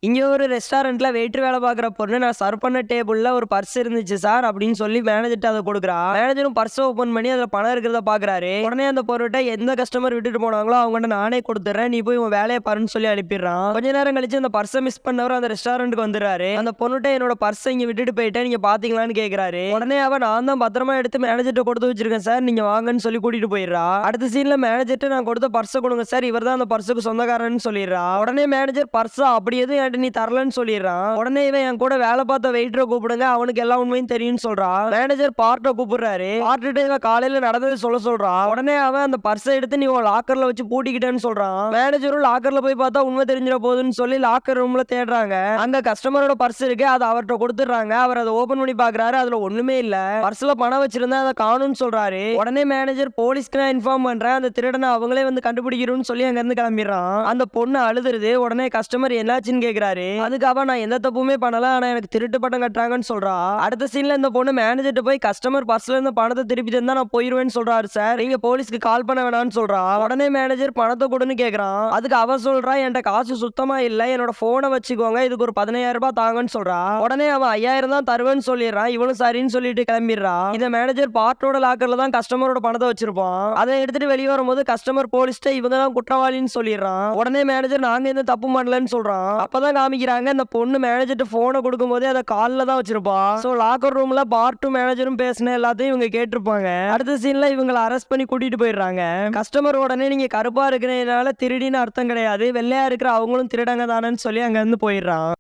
இங்க ஒரு ரெஸ்டாரண்ட்ல வெயிட்டர் வேலை பார்க்குற பொண்ணு, நான் சர்வ் பண்ண டேபிள்ல ஒரு பர்ஸ் இருந்துச்சு சார் அப்படின்னு சொல்லி மேனேஜர்ட்ட அத குடுக்குறா. மேனேஜரும் பர்ஸ ஓப்பன் பண்ணி அதுல பணம் இருக்கிறத பார்க்குறாரு. உடனே அந்த பொருட்ட எந்த கஸ்டமர் விட்டுட்டு போனாங்களோ அவங்ககிட்ட நானே குடுத்துடுறேன். நீ போய் உன் வேலைய பாருன்னு சொல்லி அனுப்பிடுறான். கொஞ்ச நேரம் கழிச்சு அந்த பர்ஸ மிஸ் பண்ணவர் அந்த ரெஸ்டாரண்ட்க்கு வந்துடுறாரு. அந்த பொண்ணுட்ட என்னோட பர்ஸ இங்க விட்டுட்டு போயிட்டேன். நீங்க பாத்தீங்களான்னு கேக்குறாரு. உடனே அவ நான் தான் பத்திரமா எடுத்து மேனேஜர்ட்ட கொடுத்து வச்சிருக்கேன் சார். நீங்க வாங்கன்னு சொல்லி கூட்டிட்டு போயிடுறா. அடுத்த சீன்ல மேனேஜர்ட்ட நான் கொடுத்த பர்ஸ கொடுங்க சார். இவர்தான் அந்த பர்ஸுக்கு சொந்தக்காரன்னு சொல்லிடுறா. உடனே மேனேஜர் பர்ஸ அப்படி எதுவும் என்கிட்ட நீ தரலன்னு சொல்லிடுறான். உடனே இவன் என் கூட வேலை பார்த்த வெயிட்டரை கூப்பிடுங்க, அவனுக்கு எல்லா உண்மையும் தெரியும்னு சொல்றா. மேனேஜர் பார்ட்ட கூப்பிடுறாரு. பார்த்துட்டு இவன் காலையில நடந்தது சொல்றா. உடனே அவன் அந்த பர்ஸை எடுத்து நீ உன் லாக்கர்ல வச்சு பூட்டிக்கிட்டேன்னு சொல்றான். மேனேஜரும் லாக்கர்ல போய் பார்த்தா உண்மை தெரிஞ்சிட போகுதுன்னு சொல்லி லாக்கர் ரூம்ல தேடுறாங்க. அங்க கஸ்டமரோட பர்ஸ் இருக்கு, அதை அவர்கிட்ட கொடுத்துடுறாங்க. அவர் அதை ஓபன் பண்ணி பாக்குறாரு, அதுல ஒண்ணுமே இல்ல. பர்ஸ்ல பணம் வச்சிருந்தா அதை காணும்னு சொல்றாரு. உடனே மேனேஜர் போலீஸ்க்கு நான் இன்ஃபார்ம் பண்றேன், அந்த திருடனை அவங்களே வந்து கண்டுபிடிக்கிறோம்னு சொல்லி அங்க இருந்து கிளம்பிடுறான். அந்த பொண்ணு அழுதுருது. உடனே கஸ்டமர் என்னாச்சுன்னு கேக்குறாரு. அதுக்காக நான் எந்த தப்புமே பண்ணல, ஆனா எனக்கு திருட்டு பட்டம் கட்டுறாங்கன்னு சொல்றா. அடுத்த சீன்ல இந்த பொண்ணு மேனேஜர்ட்ட போய் கஸ்டமர் பர்ஸ்ல இருந்த பணத்தை திருப்பி தந்தா நான் போயிருவேன்னு சொல்றாரு சார். நீங்க போலீஸ்க்கு கால் பண்ண வேணாம்னு சொல்றா. உடனே மேனேஜர் பணத்தை கொடுன்னு கேக்குறான். அதுக்கு அவ சொல்றா என்கிட்ட காசு சுத்தமா இல்ல, என்னோட போனை வச்சுக்கோங்க, இதுக்கு ஒரு 15,000 ரூபாய் தாங்கன்னு சொல்றா. உடனே அவன் 5,000 தான் தருவேன்னு சொல்லிடுறான். இவனும் சரின்னு சொல்லிட்டு கிளம்பிடுறா. இந்த மேனேஜர் பார்ட்டோட லாக்கர்ல தான் கஸ்டமரோட பணத்தை வச்சிருப்பான். அதை எடுத்துட்டு வெளியே வரும்போது கஸ்டமர் போலீஸ்ட்ட இவங்க தான் குற்றவாளின்னு சொல்லிடுறான். உடனே மேனேஜர் நாங்க எந்த தப்பு பண்ணலன்னு சொல்றான். அப்பதான் காமிக்கிறாங்க இந்த பொண்ணு மேனேஜர்ட்ட போனை கொடுக்கும் போதே அதை கால்ல தான் வச்சிருப்பா. சோ லாக்கர் ரூம்ல பார்ட்டும் மேனேஜரும் பேசின எல்லாத்தையும் இவங்க கேட்டிருப்பாங்க. அடுத்த சீன்ல இவங்களை அரெஸ்ட் பண்ணி கூட்டிட்டு போயிடுறாங்க. கஸ்டமர் உடனே நீங்க கருப்பா இருக்கிறதுனால திருடின்னு அர்த்தம் கிடையாது, வெள்ளையா இருக்கிற அவங்களும் திருடங்க தானேன்னு சொல்லி அங்க இருந்து போயிடுறான்.